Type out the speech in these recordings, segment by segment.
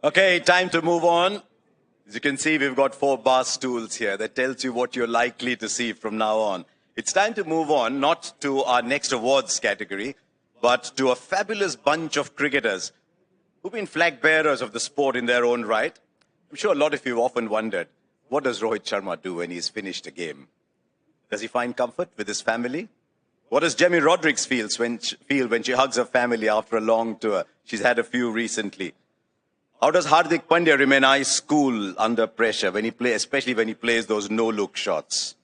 Okay, time to move on. As you can see, we've got 4 bar stools here. That tells you what you're likely to see from now on. It's time to move on, not to our next awards category, but to a fabulous bunch of cricketers who've been flag bearers of the sport in their own right. I'm sure a lot of you have often wondered, what does Rohit Sharma do when he's finished a game? Does he find comfort with his family? What does Jemmy Rodrigues feel when she hugs her family after a long tour? She's had a few recently. How does Hardik Pandya remain ice cool under pressure when he especially when he plays those no-look shots?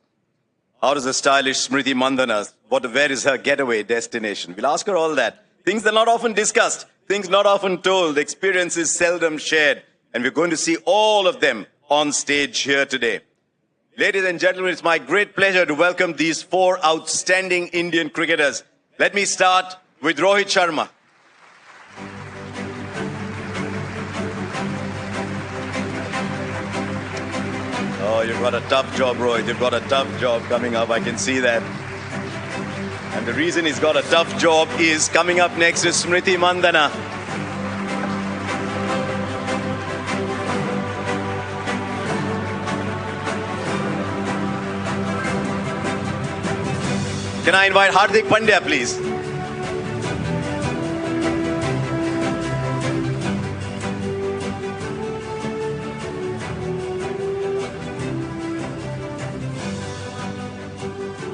How does the stylish Smriti Mandana, where is her getaway destination? We'll ask her all that. Things that are not often discussed, things not often told, experiences seldom shared. And we're going to see all of them on stage here today. Ladies and gentlemen, it's my great pleasure to welcome these 4 outstanding Indian cricketers. Let me start with Rohit Sharma. Oh, you've got a tough job, Rohit. You've got a tough job coming up. I can see that. And the reason he's got a tough job is coming up next is Smriti Mandana. Can I invite Hardik Pandya, please?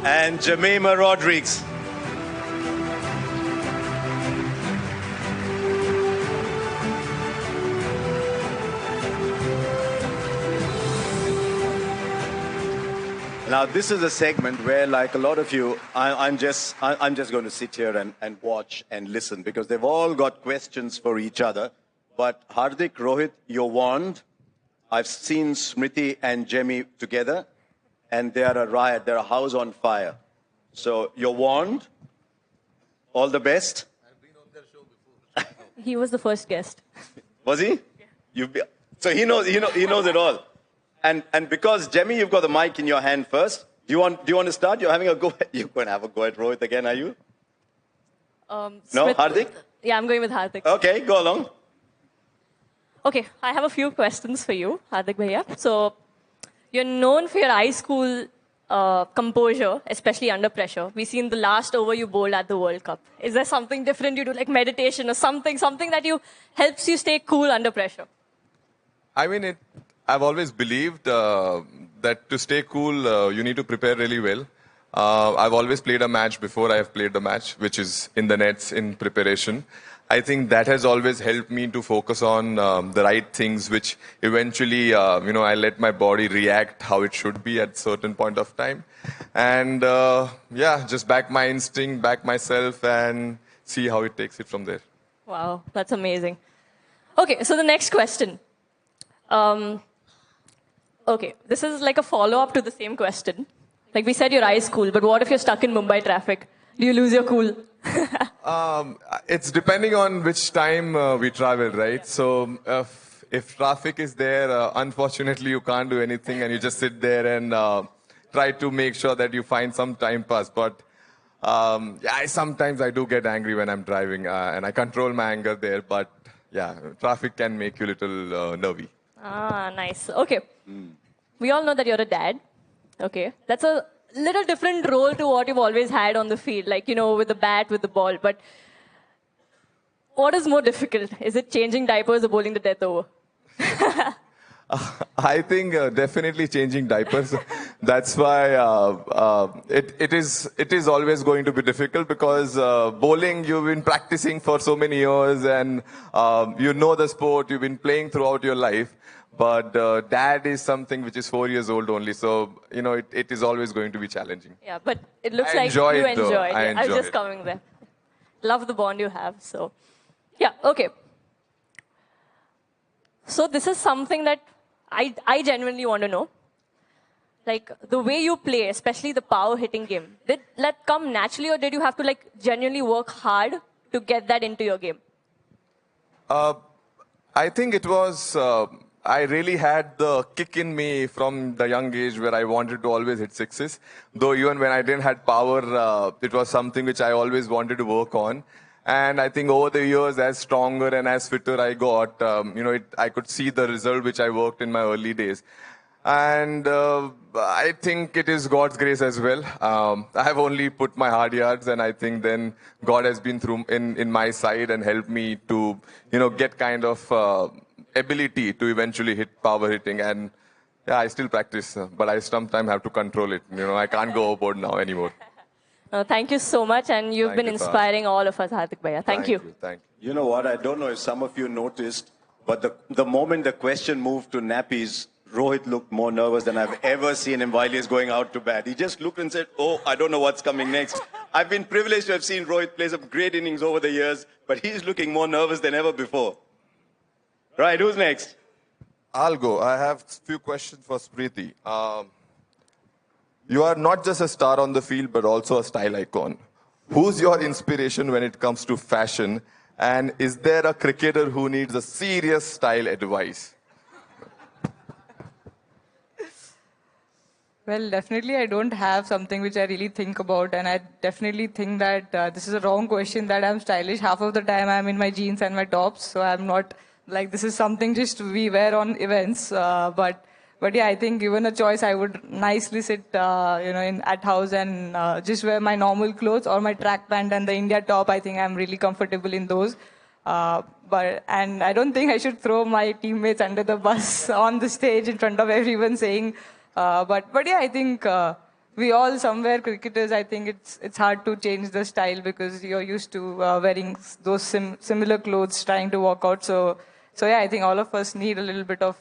And Jemima Rodrigues. Now, this is a segment where, like a lot of you, I'm just going to sit here and watch and listen because they've all got questions for each other. But Hardik, Rohit, you're warned. I've seen Smriti and Jemmy together, and they're a riot. They're a house on fire. So you're warned. All the best. I've been on their show before. He was the first guest. Was he? Yeah. So he knows it all. And because, Jemmy, you've got the mic in your hand first. Do you want to start? You're having a go. You're going to have a go at Rohit again, are you? No, Hardik? Yeah, I'm going with Hardik. Okay, go along. Okay, I have a few questions for you, Hardik Bhaiya. So, you're known for your ice cool composure, especially under pressure. We've seen the last over you bowled at the World Cup. Is there something different you do, like meditation or something that helps you stay cool under pressure? I mean, I've always believed that to stay cool, you need to prepare really well. I've always played a match before I have played the match, which is in the nets in preparation. I think that has always helped me to focus on the right things, which eventually, I let my body react how it should be at a certain point of time. And just back my instinct, back myself, and see how it takes it from there. Wow, that's amazing. Okay, so the next question. Okay, this is like a follow-up to the same question. Like we said, your ice cool, but what if you're stuck in Mumbai traffic? Do you lose your cool? It's depending on which time we travel, right? So if traffic is there, unfortunately you can't do anything and you just sit there and try to make sure that you find some time pass. But sometimes I do get angry when I'm driving and I control my anger there. But yeah, traffic can make you a little nervy. Ah, nice. Okay. We all know that you're a dad. Okay. That's a little different role to what you've always had on the field, like, with the bat, with the ball. But what is more difficult? Is it changing diapers or bowling the death over? I think definitely changing diapers. That's why it is always going to be difficult because bowling, you've been practicing for so many years and you know the sport, you've been playing throughout your life. But dad is something which is 4 years old only. So, it is always going to be challenging. Yeah, but it looks like you enjoy it. I was just coming there. Love the bond you have. So, yeah, okay. So this is something that I genuinely want to know. Like the way you play, especially the power hitting game, did that come naturally or did you have to genuinely work hard to get that into your game? I think it was... I really had the kick in me from the young age where I wanted to always hit sixes. Though even when I didn't have power, it was something which I always wanted to work on. And I think over the years, as stronger and as fitter I got, I could see the result which I worked in my early days. And I think it is God's grace as well. I have only put my hard yards, and I think then God has been through in my side and helped me to, get kind of ability to eventually hit power hitting. And yeah, I still practice, but I sometimes have to control it. I can't go overboard now anymore. No, thank you so much, and you've Thank been you, Tash. inspiring all of us, Hardik Bhaiya. Thank you. Thank you. You know what? I don't know if some of you noticed, but the moment the question moved to nappies, Rohit looked more nervous than I've ever seen him while he's going out to bat. He just looked and said, "Oh, I don't know what's coming next." I've been privileged to have seen Rohit play some great innings over the years, but he's looking more nervous than ever before. Right, who's next? I'll go. I have a few questions for Smriti. You are not just a star on the field, but also a style icon. Who's your inspiration when it comes to fashion? And is there a cricketer who needs a serious style advice? Well, definitely I don't have something which I really think about, and I definitely think that this is a wrong question, that I'm stylish. Half of the time I'm in my jeans and my tops, so I'm not like, this is something just we wear on events. But yeah, I think given a choice, I would nicely sit, at house and just wear my normal clothes or my track pant and the India top. I think I'm really comfortable in those. And I don't think I should throw my teammates under the bus on the stage in front of everyone saying. But yeah, I think we all somewhere cricketers. I think it's hard to change the style because you're used to wearing those similar clothes, trying to walk out. So yeah, I think all of us need a little bit of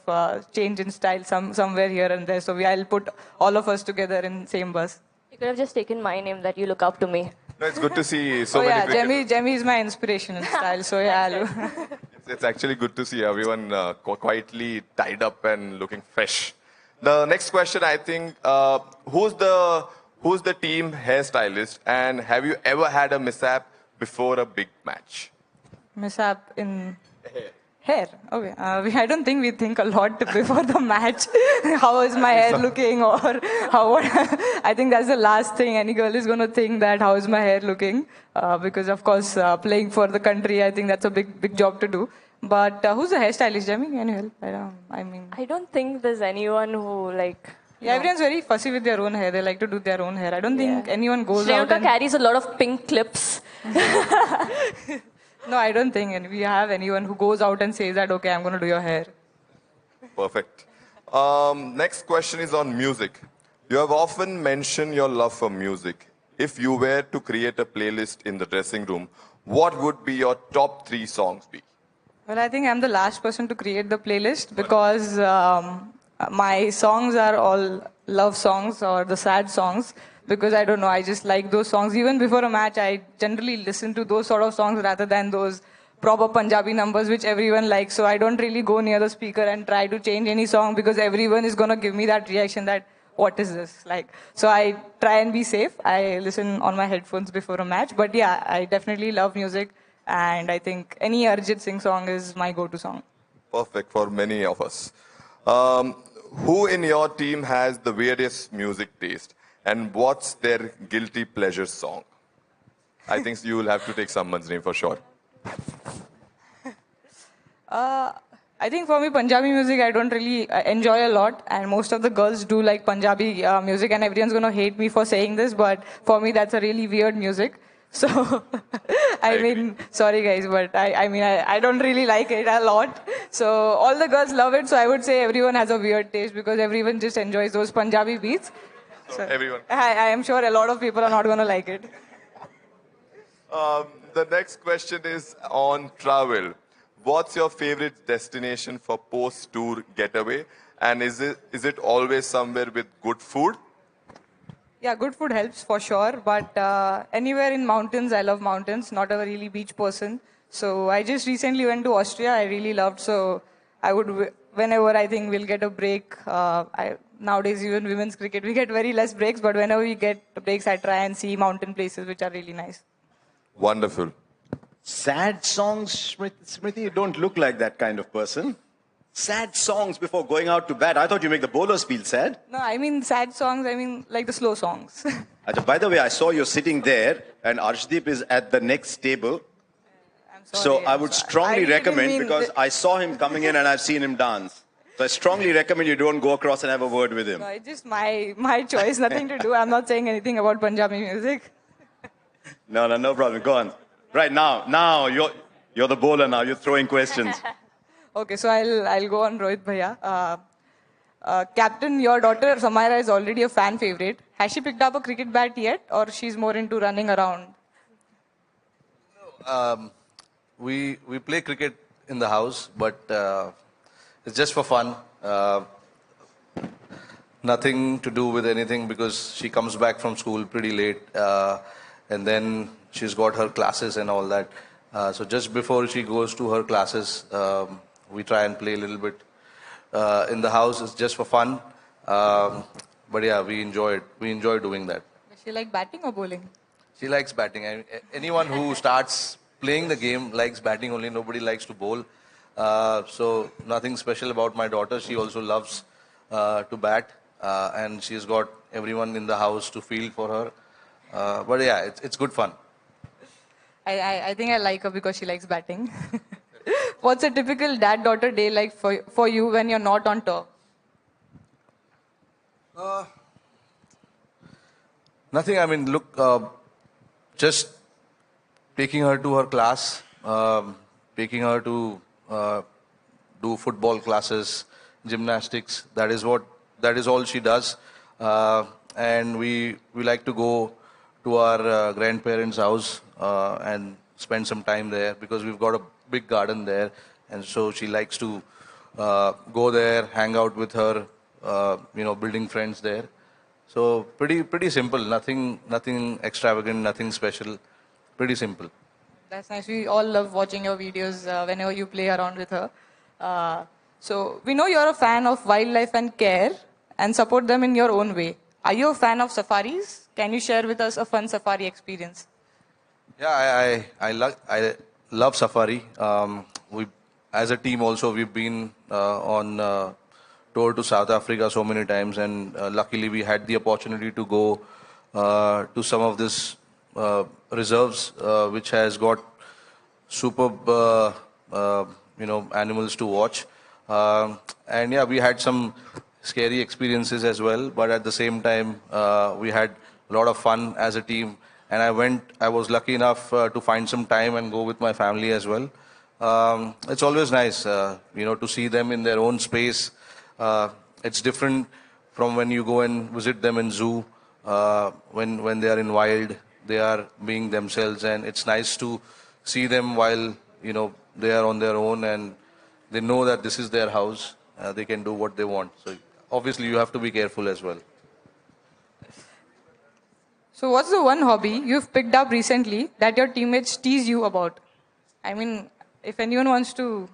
change in style somewhere here and there. So I'll put all of us together in same bus. You could have just taken my name that you look up to me. No, it's good to see so yeah, many cricketers. Jemmy is my inspiration in style. So yeah, It's actually good to see everyone quietly tied up and looking fresh. The next question, I think, who's the team hairstylist, and have you ever had a mishap before a big match? mishap in hair. Okay. I don't think we think a lot before the match. How is my hair looking, or how? I think that's the last thing any girl is going to think, that how is my hair looking? Because of course, playing for the country, I think that's a big job to do. But who's the hairstylist, Jamie? Can you help? I don't think there's anyone who Yeah, everyone's very fussy with their own hair. They like to do their own hair. I don't think anyone goes out and... carries a lot of pink clips. No, I don't think we have anyone who goes out and says that, okay, I'm going to do your hair. Perfect. Next question is on music. You have often mentioned your love for music. If you were to create a playlist in the dressing room, what would be your top 3 songs be? Well, I think I'm the last person to create the playlist because my songs are all love songs or the sad songs, because I don't know, I just like those songs. Even before a match, I generally listen to those sort of songs rather than those proper Punjabi numbers which everyone likes. So I don't really go near the speaker and try to change any song, because everyone is going to give me that reaction that, what is this? So I try and be safe. I listen on my headphones before a match. But yeah, I definitely love music. And I think any Arjit Singh song is my go-to song. Perfect for many of us. Who in your team has the weirdest music taste? And what's their guilty pleasure song? I think you will have to take someone's name for sure. I think for me, Punjabi music, I don't really enjoy a lot. And most of the girls do like Punjabi music. And everyone's going to hate me for saying this. But for me, that's a really weird music. So, sorry guys, but I don't really like it a lot. So, all the girls love it. So, I would say everyone has a weird taste because everyone just enjoys those Punjabi beats. So everyone. I am sure a lot of people are not going to like it. The next question is on travel. What's your favorite destination for post-tour getaway? And is it always somewhere with good food? Yeah, good food helps for sure. But anywhere in mountains, I love mountains. Not a really beach person. So I just recently went to Austria. I really loved. So I would, whenever I think we'll get a break, nowadays even women's cricket, we get very less breaks. But whenever we get breaks, I try and see mountain places which are really nice. Wonderful. Sad songs, Smriti, you don't look like that kind of person. Sad songs before going out to bat. I thought you make the bowlers feel sad. No, I mean sad songs, like the slow songs. By the way, I saw you sitting there and Arshdeep is at the next table. So I would strongly didn't recommend, mean because that- I saw him coming in and I've seen him dance. So I strongly recommend you don't go across and have a word with him. No, it's just my choice, nothing to do. I'm not saying anything about Punjabi music. No problem. Go on. Right now you're the bowler now. You're throwing questions. Okay, so I'll go on Rohit Bhaiya. Captain, your daughter Samaira is already a fan favorite. Has she picked up a cricket bat yet, or she's more into running around? We play cricket in the house, but it's just for fun. Nothing to do with anything because she comes back from school pretty late, and then she's got her classes and all that. So just before she goes to her classes, we try and play a little bit in the house. It's just for fun, but yeah, we enjoy it. We enjoy doing that. Does she like batting or bowling? She likes batting. Anyone who starts playing the game likes batting only. Nobody likes to bowl. So nothing special about my daughter. She also loves to bat, and she's got everyone in the house to field for her. But yeah, it's good fun. I think I like her because she likes batting. What's a typical dad-daughter day like for you when you're not on tour? Nothing. I mean, look, just taking her to her class, taking her to do football classes, gymnastics. That is all she does. And we like to go to our grandparents' house and spend some time there because we've got a big garden there, and so she likes to go there, hang out with her, building friends there. So pretty simple. Nothing extravagant. Nothing special. Pretty simple. That's nice. We all love watching your videos whenever you play around with her. So we know you're a fan of wildlife and care and support them in your own way. Are you a fan of safaris? Can you share with us a fun safari experience? Yeah, I love safari. We, as a team, also we've been on tour to South Africa so many times, and luckily we had the opportunity to go to some of this reserves, which has got superb, animals to watch. And yeah, we had some scary experiences as well, but at the same time, we had a lot of fun as a team. And I was lucky enough to find some time and go with my family as well. It's always nice, to see them in their own space. It's different from when you go and visit them in zoo, when they are in wild, they are being themselves, and it's nice to see them while, they are on their own and they know that this is their house. They can do what they want. So obviously you have to be careful as well. So what's the one hobby you've picked up recently that your teammates tease you about? I mean, if anyone wants to...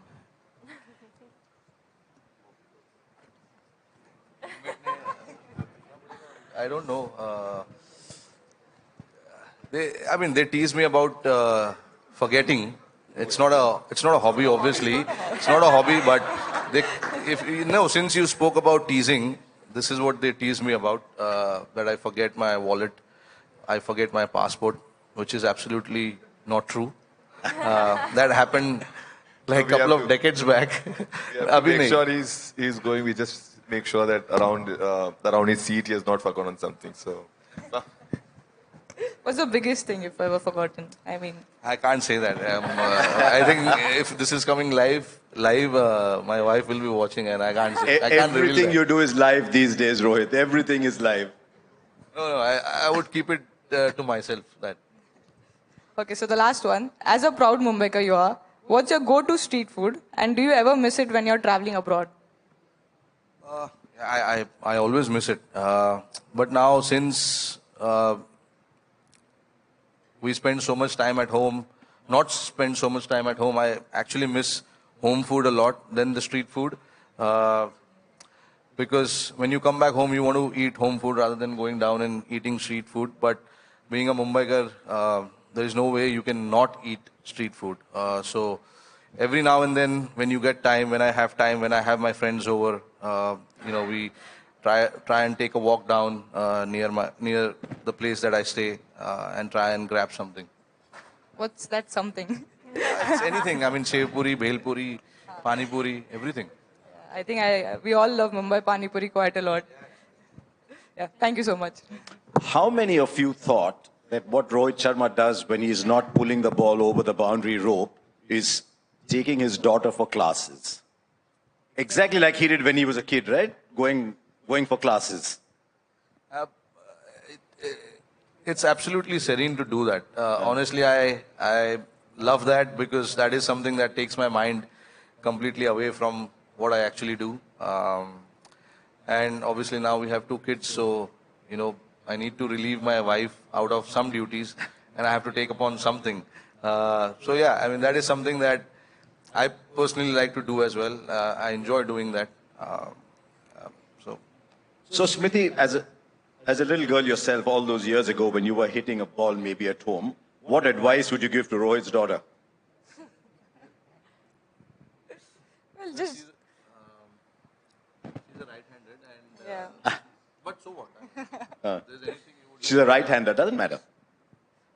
I don't know. They tease me about forgetting. It's not a hobby, obviously. It's not a hobby, but since you spoke about teasing, this is what they tease me about, that I forget my wallet, I forget my passport, which is absolutely not true. That happened like a couple of decades back. Make sure he's going. We just make sure that around his seat he has not forgotten something. So. What's the biggest thing you've ever forgotten? I mean... I can't say that. I think if this is coming live, my wife will be watching and I can't say. I can't reveal Everything that. you do is live these days, Rohit. Everything is live. No, I would keep it to myself. That. Okay, so the last one. As a proud Mumbaiker you are, what's your go-to street food and do you ever miss it when you're traveling abroad? I always miss it. But now since we spend so much time at home, I actually miss home food a lot than the street food. Because when you come back home, you want to eat home food rather than going down and eating street food. But being a Mumbaiker, there is no way you can not eat street food. So every now and then, when you get time, when I have my friends over, we try and take a walk down near the place that I stay and try and grab something. What's that something? It's anything. I mean, Sev Puri, Bhel Puri, Pani Puri, everything. I think we all love Mumbai Pani Puri quite a lot. Yeah, thank you so much. How many of you thought that what Rohit Sharma does when he is not pulling the ball over the boundary rope is taking his daughter for classes? Exactly like he did when he was a kid, right? Going for classes. It's absolutely serene to do that. Honestly, I love that because that is something that takes my mind completely away from what I actually do. And obviously now we have 2 kids, so I need to relieve my wife out of some duties, and I have to take upon something. So yeah, I mean that is something that I personally like to do as well. I enjoy doing that. So Smriti, as a little girl yourself, all those years ago when you were hitting a ball maybe at home, what advice would you give to Rohit's daughter? Well, just She's a right-handed, and yeah. but so what? There's anything you would. She's a right-hander, doesn't matter.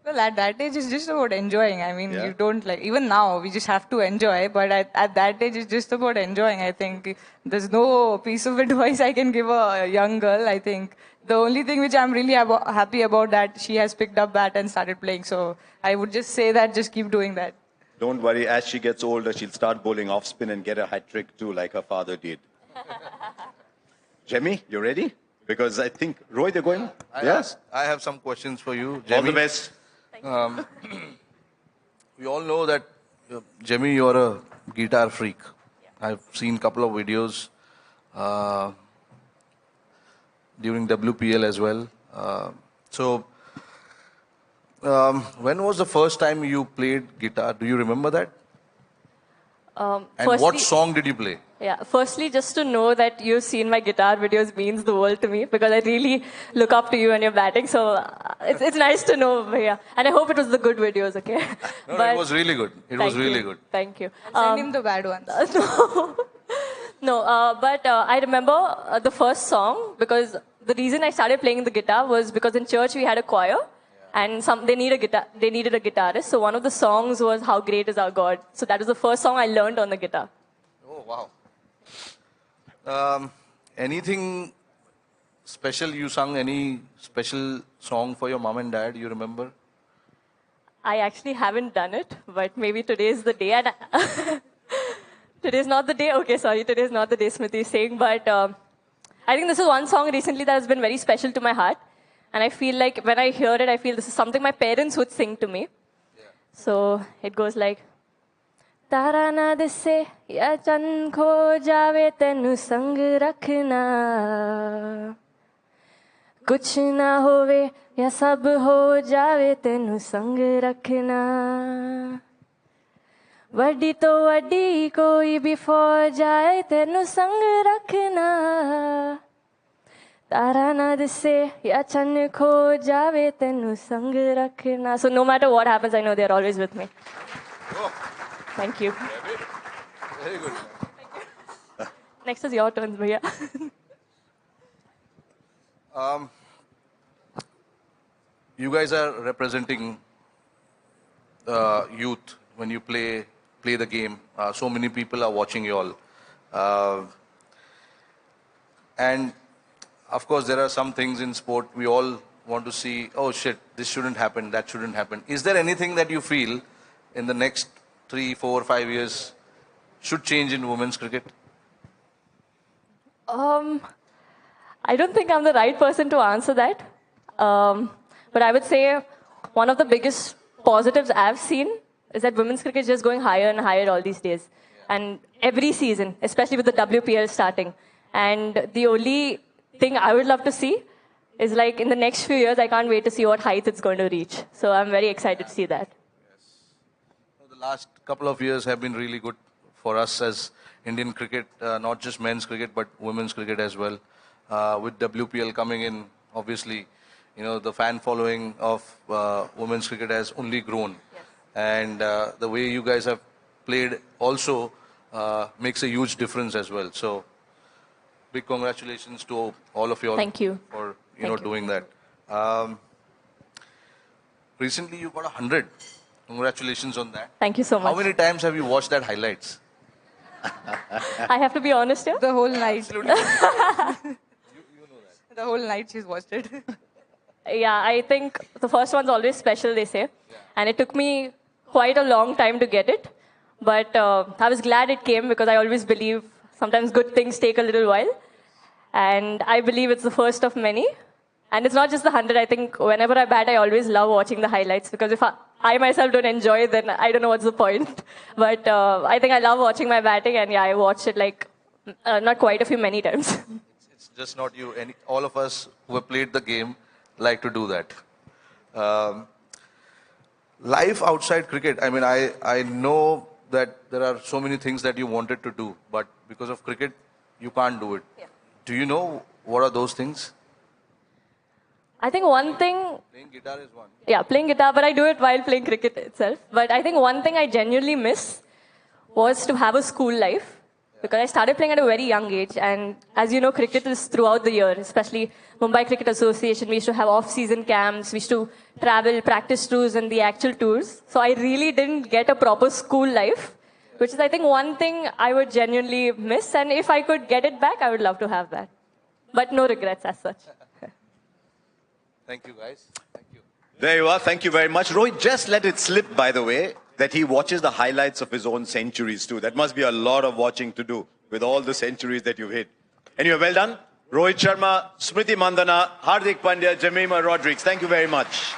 Well, at that age, it's just about enjoying. I mean, Yeah. you don't like, even now, we just have to enjoy. But at that age, it's just about enjoying. I think there's no piece of advice I can give a young girl. I think the only thing which I'm really happy about that she has picked up bat and started playing. So I would just say that just keep doing that. Don't worry, as she gets older, she'll start bowling off spin and get a hat trick too, like her father did. Jemmy, you ready? Because I think, Rohit, you're going? Yes? I have some questions for you. All the Jemmy. best. We all know that, Jemmy, you're a guitar freak. I've seen a couple of videos during WPL as well. When was the first time you played guitar? Do you remember that? And what Firstly- song did you play? Yeah, firstly, just to know that you've seen my guitar videos means the world to me because I really look up to you and your batting. So it's nice to know, Bhaiya. And I hope it was the good videos, okay? No, it was really good. It was Thank really you. good. Thank you. Send him the bad ones. No, but I remember the first song because the reason I started playing the guitar was because in church we had a choir and they needed a guitarist. So one of the songs was "How Great Is Our God." So that was the first song I learned on the guitar. Oh, wow. Anything special you sung? Any special song for your mom and dad? You remember? I actually haven't done it, but maybe today is the day. And today's not the day. Okay, sorry, today's not the day, Smriti is saying. But I think this is one song recently that has been very special to my heart. And I feel like when I hear it, I feel this is something my parents would sing to me. So it goes like, तारा ना दिसे या चंद खो जावे तेनू संग रखना कुछ ना होवे या सब हो जावे तेनू संग रखना वड्डी तो वड्डी कोई भी फौज आए तेनू संग रखना तारा ना दिसे या चंद खो जावे तेनू संग रखना. So no matter what happens, I know they're always with me. Thank you. Very good. Next is your turn, Bhaiya. You guys are representing youth when you play the game. So many people are watching you all. And of course, there are some things in sport we all want to see, oh shit, this shouldn't happen, that shouldn't happen. Is there anything that you feel in the next 3, 4, 5 years should change in women's cricket? I don't think I'm the right person to answer that. But I would say one of the biggest positives I've seen is that women's cricket is just going higher and higher all these days. And every season, especially with the WPL starting. And the only thing I would love to see is like in the next few years, I can't wait to see what heights it's going to reach. So I'm very excited to see that. The last couple of years have been really good for us as Indian cricket, not just men's cricket, but women's cricket as well. With WPL coming in, obviously, the fan following of women's cricket has only grown. Yes. And the way you guys have played also makes a huge difference as well. So, big congratulations to all of you all. Thank you. For Thank you. doing that. Recently, you got 100 Congratulations on that. Thank you so much. How many times have you watched that highlights? I have to be honest here. The whole night. The whole night she's watched it. Yeah, I think the first one's always special, they say. And it took me quite a long time to get it. But I was glad it came because I always believe sometimes good things take a little while. And I believe it's the first of many. And it's not just the 100. I think whenever I bat, I always love watching the highlights because if I myself don't enjoy it, then I don't know what's the point. But I think I love watching my batting. And yeah, I watched it like not quite a few, many times. It's just not you. All of us who have played the game like to do that. Life outside cricket. I mean, I know that there are so many things that you wanted to do, but because of cricket, you can't do it. Yeah. Do you know what are those things? I think one thing... Playing guitar is one. Yeah, playing guitar, but I do it while playing cricket itself. But I think one thing I genuinely miss was to have a school life. Because I started playing at a very young age. And as you know, cricket is throughout the year, especially Mumbai Cricket Association. We used to have off-season camps. We used to travel, practice tours and the actual tours. So I really didn't get a proper school life, which is, I think, one thing I would genuinely miss. And if I could get it back, I would love to have that. But no regrets as such. Thank you, guys. Thank you. There you are. Thank you very much. Rohit, just let it slip, by the way, that he watches the highlights of his own centuries too. That must be a lot of watching to do with all the centuries that you've hit. Anyway, well done. Rohit Sharma, Smriti Mandana, Hardik Pandya, Jemima Rodrigues. Thank you very much.